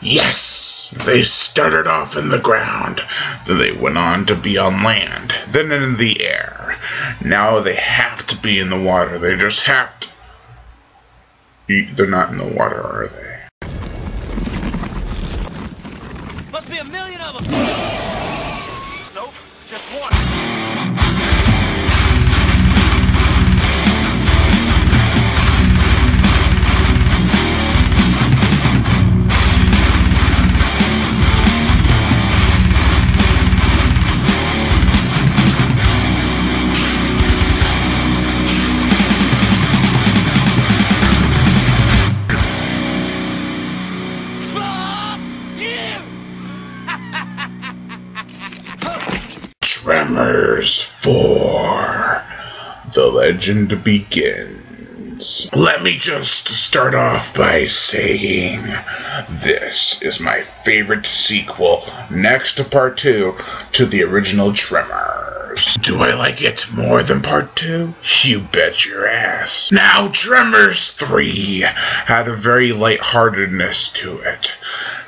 Yes! They started off in the ground, then they went on to be on land, then in the air. Now they have to be in the water. They just have to. They're not in the water, are they? Must be a million of them! Nope, just one. Tremors 4. The legend begins. Let me just start off by saying this is my favorite sequel, next to Part 2, to the original Tremors. Do I like it more than Part 2? You bet your ass. Now, Tremors 3 had a very lightheartedness to it.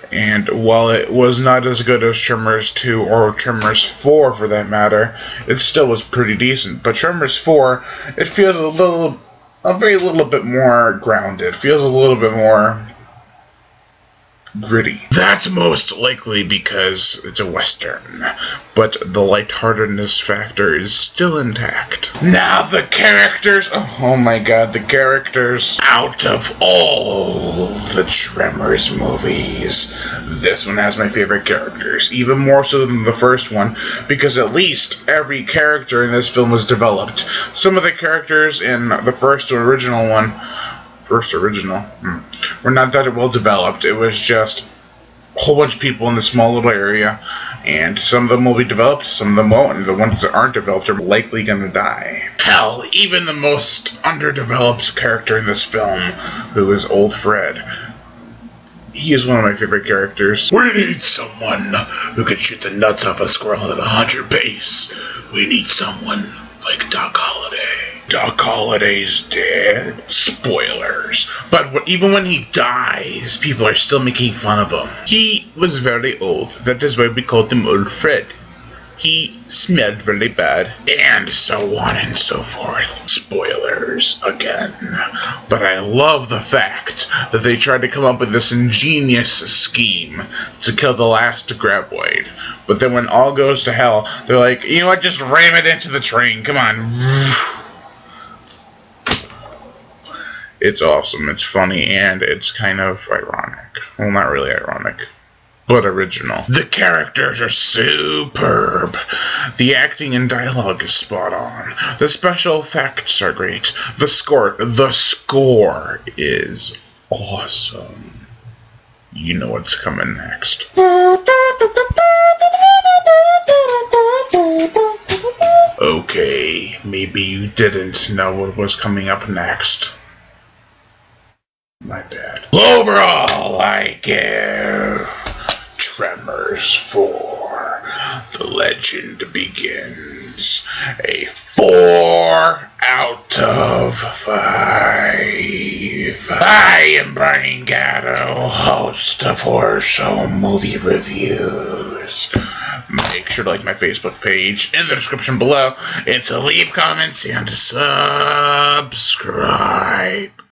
And while it was not as good as Tremors 2 or Tremors 4 for that matter, it still was pretty decent. But Tremors 4, it feels a very little bit more grounded. Feels a little bit more gritty. That's most likely because it's a Western, but the lightheartedness factor is still intact. Now the characters, oh my god, the characters. Out of all the Tremors movies, this one has my favorite characters, even more so than the first one, because at least every character in this film was developed. Some of the characters in the first original were not that well developed. It was just a whole bunch of people in a small little area, and some of them will be developed, some of them won't, and the ones that aren't developed are likely gonna die. Hell, even the most underdeveloped character in this film, who is Old Fred, he is one of my favorite characters. We need someone who can shoot the nuts off a squirrel at 100 pace. We need someone like Doc Holliday. Doc Holliday's dead. Spoilers. But even when he dies, people are still making fun of him. He was very old. That is why we called him Old Fred. He smelled really bad. And so on and so forth. Spoilers again. But I love the fact that they tried to come up with this ingenious scheme to kill the last graboid. But then when all goes to hell, they're like, you know what, just ram it into the train. Come on. It's awesome, it's funny, and it's kind of ironic. Well, not really ironic, but original. The characters are superb. The acting and dialogue is spot on. The special effects are great. The score is awesome. You know what's coming next. Okay, maybe you didn't know what was coming up next. My bad. Overall, I give Tremors 4, The Legend Begins, a 4 out of 5. I am Brian Gatto, host of Horror Show Movie Reviews. Make sure to like my Facebook page in the description below, and to leave comments and subscribe.